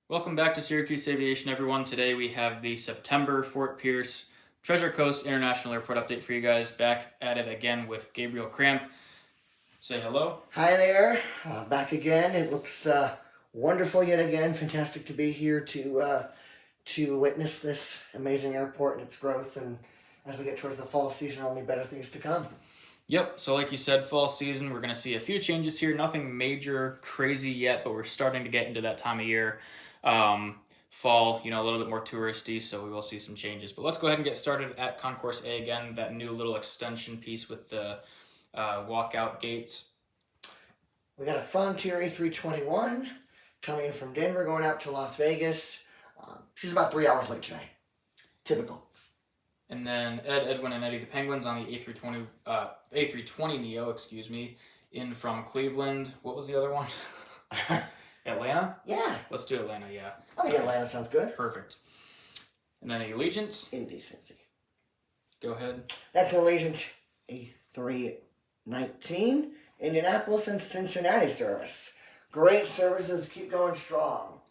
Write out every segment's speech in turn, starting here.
Welcome back to Syracuse Aviation, everyone. Today we have the September Fort Pierce Treasure Coast International Airport update for you guys. Back at it again with Gabriel Cramp. Say hello. Hi there, back again. It looks wonderful yet again. Fantastic to be here to witness this amazing airport and its growth. And as we get towards the fall season, only better things to come. Yep, so like you said, fall season, we're going to see a few changes here. Nothing major, crazy yet, but we're starting to get into that time of year. Fall, a little bit more touristy, so we will see some changes. But let's go ahead and get started at Concourse A again, that new little extension piece with the walkout gates. We got a Frontier A321 coming in from Denver, going out to Las Vegas. She's about 3 hours late today. Typical. And then Edwin, and Eddie the Penguins on the A320 Neo, in from Cleveland. What was the other one? Atlanta? Yeah. Let's do Atlanta, yeah. I think Atlanta sounds good. Perfect. And then the Allegiance. Indecency. Go ahead. That's an Allegiant A319, Indianapolis and Cincinnati service. Great services, keep going strong.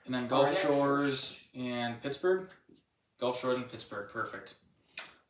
And then Gulf Shores and Pittsburgh. Gulf Shores and Pittsburgh, perfect.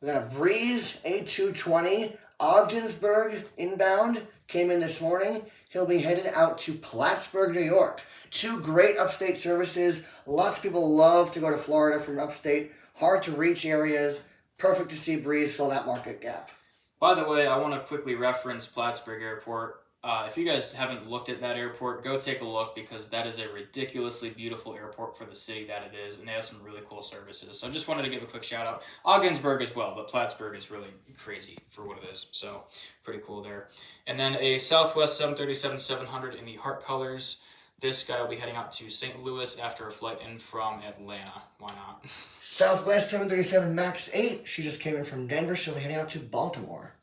We got a Breeze A220, Ogdensburg inbound, came in this morning. He'll be headed out to Plattsburgh, New York. Two great upstate services. Lots of people love to go to Florida from upstate. Hard to reach areas. Perfect to see Breeze fill that market gap. By the way, I want to quickly reference Plattsburgh Airport. If you guys haven't looked at that airport, go take a look because that is a ridiculously beautiful airport for the city that it is, and they have some really cool services. So I just wanted to give a quick shout out. Ogdensburg as well, but Plattsburgh is really crazy for what it is. So pretty cool there. And then a Southwest 737-700 in the heart colors. This guy will be heading out to St. Louis after a flight in from Atlanta. Why not? Southwest 737 MAX 8. She just came in from Denver. She'll be heading out to Baltimore.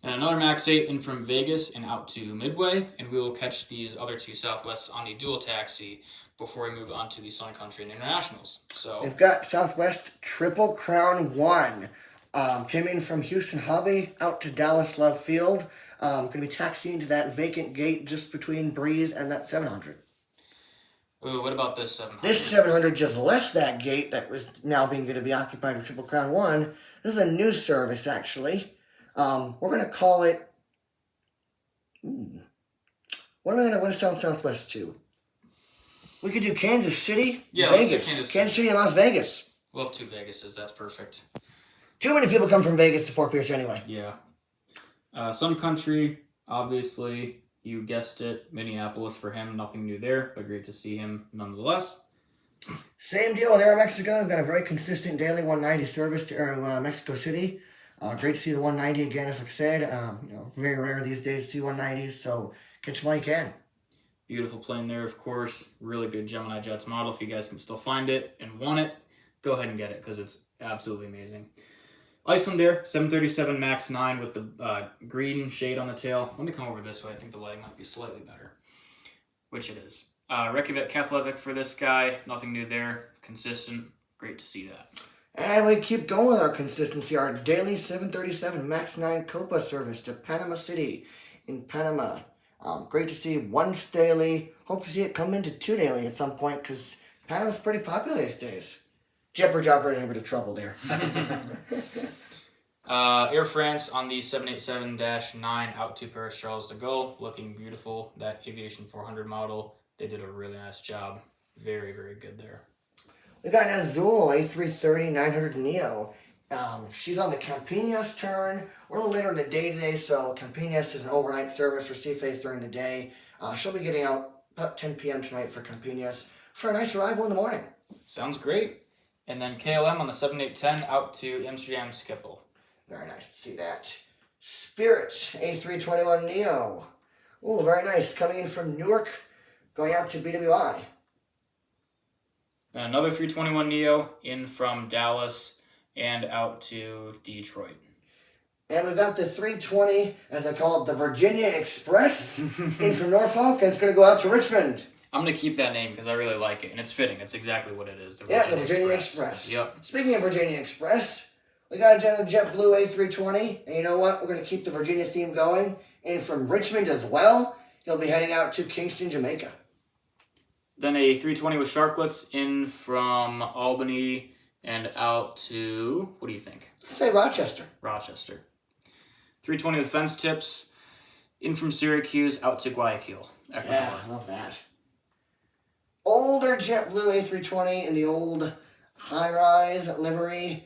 And another MAX 8 in from Vegas and out to Midway. And we will catch these other two Southwests on the dual taxi before we move on to the Sun Country and Internationals. So we've got Southwest Triple Crown 1. Came in from Houston Hobby out to Dallas Love Field. Going to be taxiing to that vacant gate just between Breeze and that 700. Ooh, what about this 700? This 700 just left that gate that was now going to be occupied with Triple Crown 1. This is a new service, actually. We're going to call it... What am I going to sound Southwest to? We could do Kansas City, yeah, Vegas. Let's do Kansas City and Las Vegas. We'll have two Vegases. That's perfect. Too many people come from Vegas to Fort Pierce anyway. Yeah. Sun Country, obviously, you guessed it. Minneapolis for him. Nothing new there, but great to see him nonetheless. Same deal with Aeromexico. We've got a very consistent daily 190 service to Mexico City. Great to see the 190 again, as I said. Very rare these days to see 190s, so catch them while you can. Beautiful plane there, of course. Really good Gemini Jets model. If you guys can still find it and want it, go ahead and get it because it's absolutely amazing. Icelandair 737 MAX 9 with the green shade on the tail. Let me come over this way. I think the lighting might be slightly better, which it is. Reykjavik Keflavik for this guy. Nothing new there. Consistent. Great to see that. And we keep going with our consistency. Our daily 737 MAX 9 Copa service to Panama City in Panama. Great to see once daily. Hope to see it come into two daily at some point because Panama's pretty popular these days. JetBridge operating a bit of trouble there. Air France on the 787-9 out to Paris Charles de Gaulle. Looking beautiful. That Aviation 400 model. They did a really nice job. Very, very good there. We got an Azul A330-900 Neo. She's on the Campinas turn. We're a little later in the day today, so Campinas is an overnight service for Seaface during the day. She'll be getting out about 10 p.m. tonight for Campinas for a nice arrival in the morning. Sounds great. And then KLM on the 7810 out to Amsterdam Schiphol. Very nice to see that. Spirit A321 Neo. Ooh, very nice. Coming in from Newark, going out to BWI. And another 321 Neo in from Dallas and out to Detroit. And we've got the 320, as I call it, the Virginia Express in from Norfolk, and it's going to go out to Richmond. I'm going to keep that name because I really like it, and it's fitting. It's exactly what it is. The Virginia Express. Yep. Speaking of Virginia Express, we got a JetBlue A320, and you know what? We're going to keep the Virginia theme going. And from Richmond as well, he'll be heading out to Kingston, Jamaica. Then a 320 with sharklets in from Albany and out to, what do you think? Say Rochester. Rochester. 320 with fence tips in from Syracuse out to Guayaquil, Ecuador. Yeah, I love that. Older JetBlue A320 in the old high-rise livery.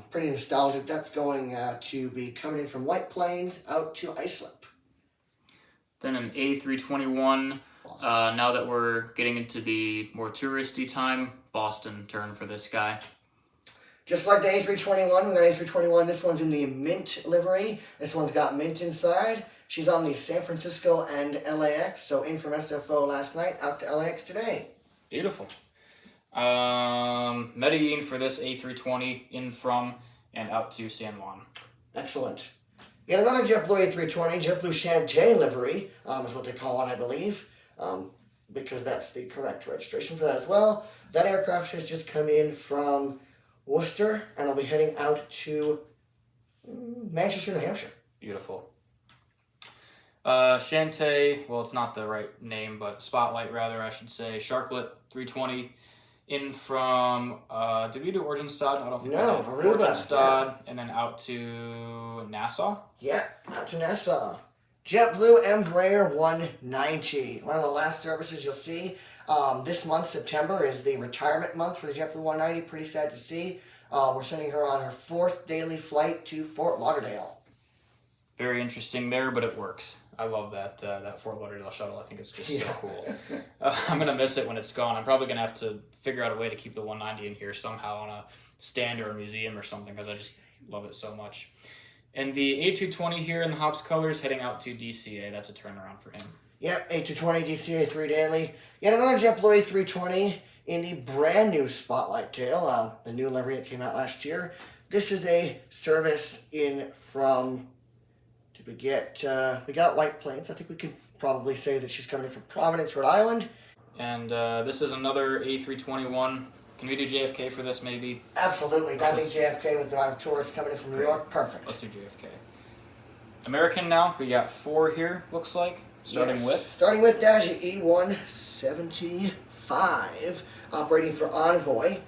Pretty nostalgic. That's going to be coming in from White Plains out to Islip. Then an A321. Now that we're getting into the more touristy time, Boston turn for this guy. Just like the A321, we got A321. This one's in the mint livery. This one's got mint inside. She's on the San Francisco and LAX, so in from SFO last night, out to LAX today. Beautiful. Medellin for this A320, in from and out to San Juan. Excellent. Yet another JetBlue A320, JetBlue Shantae livery, is what they call it, I believe, because that's the correct registration for that as well. That aircraft has just come in from Worcester, and I'll be heading out to Manchester, New Hampshire. Beautiful. Shantae, well, it's not the right name, but Spotlight, rather, I should say. Sharklet 320, in from, did we do Oranjestad? I don't think No, we did. Aruba. Oranjestad, and then out to Nassau. Yeah, out to Nassau. JetBlue Embraer 190. One of the last services you'll see. This month, September, is the retirement month for the JetBlue 190. Pretty sad to see. We're sending her on her 4th daily flight to Fort Lauderdale. Very interesting there, but it works. I love that Fort Lauderdale shuttle. I think it's just so cool. I'm going to miss it when it's gone. I'm probably going to have to figure out a way to keep the 190 in here somehow on a stand or a museum or something, because I just love it so much. And the A220 here in the Hops colors heading out to DCA. That's a turnaround for him. Yep, A220 DCA 3 daily. Yet another JetBlue A320 in the brand new Spotlight tail, the new livery that came out last year. This is a service in from, we got White Plains. I think we could probably say that she's coming in from Providence, Rhode Island. And this is another A321. Can we do JFK for this, maybe? Absolutely. I think JFK with Drive Tourist coming in from New York. Perfect. Let's do JFK. American now. We got 4 here, looks like. Starting with Dash E175, operating for Envoy.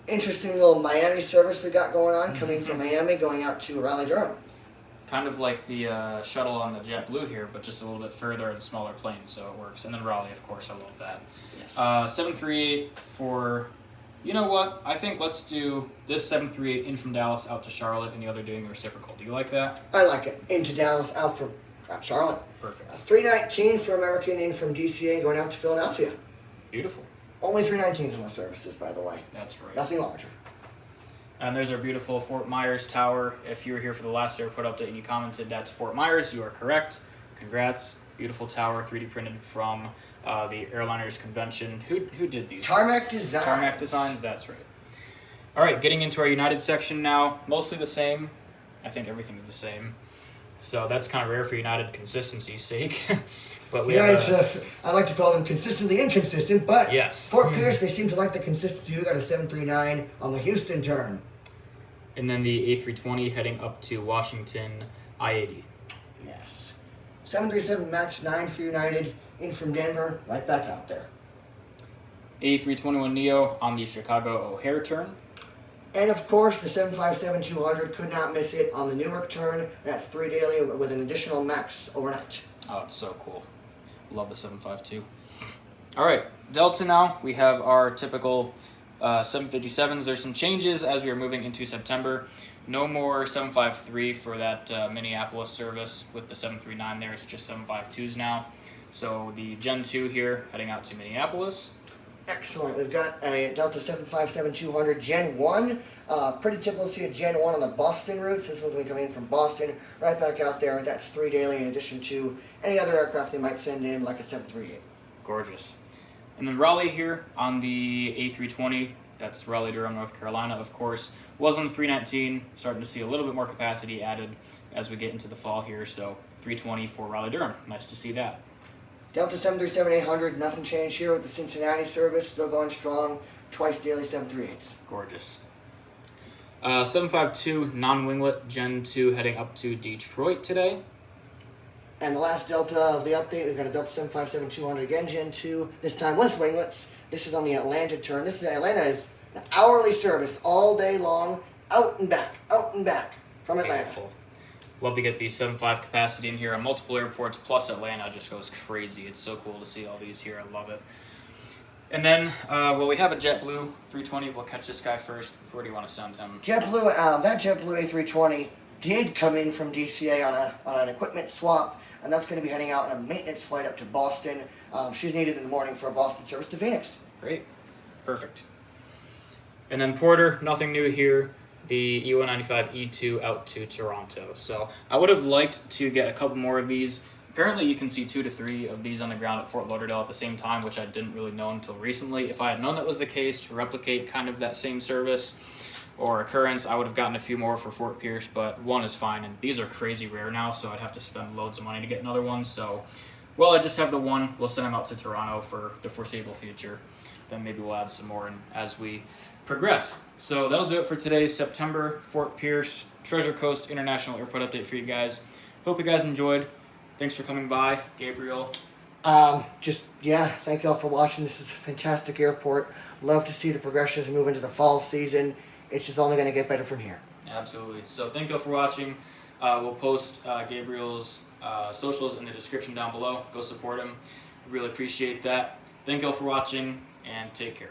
Interesting little Miami service we got going on, coming from Miami, going out to Raleigh-Durham. Kind of like the shuttle on the JetBlue here, but just a little bit further and smaller plane, so it works. And then Raleigh, of course, I love that. Yes. 738 for, you know what? I think let's do this 738 in from Dallas out to Charlotte and the other doing the reciprocal. Do you like that? I like it. Into Dallas, out from Charlotte. Perfect. 319 for American in from DCA, going out to Philadelphia. Beautiful. Only 319s in our services, by the way. That's right. Nothing larger. And there's our beautiful Fort Myers Tower. If you were here for the last airport update and you commented that's Fort Myers, you are correct. Congrats. Beautiful tower, 3D printed from the Airliners Convention. Who did these? Tarmac Designs. Tarmac Designs, that's right. All right, getting into our United section now. Mostly the same. I think everything's the same. So that's kind of rare for United consistency's sake. But we have I like to call them consistently inconsistent, but yes. Fort Pierce, they seem to like the consistency. We got a 739 on the Houston turn. And then the A320 heading up to Washington, I-80. Yes. 737 MAX 9 for United, in from Denver, right back out there. A321neo on the Chicago O'Hare turn. And of course, the 757-200, could not miss it on the Newark turn. That's 3 daily with an additional MAX overnight. Oh, it's so cool. Love the 752. All right, Delta now. We have our typical 757s. There's some changes as we are moving into September. No more 753 for that Minneapolis service with the 739 there. It's just 752s now. So the Gen 2 here heading out to Minneapolis. Excellent. We've got a Delta 757-200 Gen 1. Pretty typical to see a Gen 1 on the Boston routes. This one's going to be coming in from Boston, right back out there. That's 3 daily in addition to any other aircraft they might send in, like a 738. Gorgeous. And then Raleigh here on the A320. That's Raleigh-Durham, North Carolina, of course. Was on the 319. Starting to see a little bit more capacity added as we get into the fall here. So 320 for Raleigh-Durham. Nice to see that. Delta 737-800, nothing changed here with the Cincinnati service. Still going strong. Twice daily 738s. Gorgeous. 752 non-winglet Gen 2 heading up to Detroit today. And the last Delta of the update, we've got a Delta 757-200 again, Gen 2, this time with winglets, This is on the Atlanta turn. Atlanta is an hourly service all day long, out and back from Atlanta. Beautiful. Love to get the 7.5 capacity in here on multiple airports, plus Atlanta just goes crazy. It's so cool to see all these here. I love it. And then, we have a JetBlue 320. We'll catch this guy first. Where do you want to send him? JetBlue, that JetBlue A320 did come in from DCA on an equipment swap, and that's going to be heading out on a maintenance flight up to Boston. She's needed in the morning for a Boston service to Phoenix. Great. Perfect. And then Porter, nothing new here. The E195 E2 out to Toronto. So I would have liked to get a couple more of these. Apparently you can see 2 to 3 of these on the ground at Fort Lauderdale at the same time, which I didn't really know until recently. If I had known that was the case, to replicate kind of that same service or occurrence, I would have gotten a few more for Fort Pierce, but one is fine. And these are crazy rare now, so I'd have to spend loads of money to get another one. So, well, I just have the one. We'll send them out to Toronto for the foreseeable future. Then maybe we'll add some more in as we progress. So that'll do it for today's September Fort Pierce Treasure Coast International Airport update for you guys. Hope you guys enjoyed. Thanks for coming by, Gabriel. Thank you all for watching. This is a fantastic airport. Love to see the progression as we move into the fall season. It's just only going to get better from here. Absolutely. So thank you all for watching. We'll post Gabriel's socials in the description down below. Go support him. Really appreciate that. Thank you all for watching, and take care.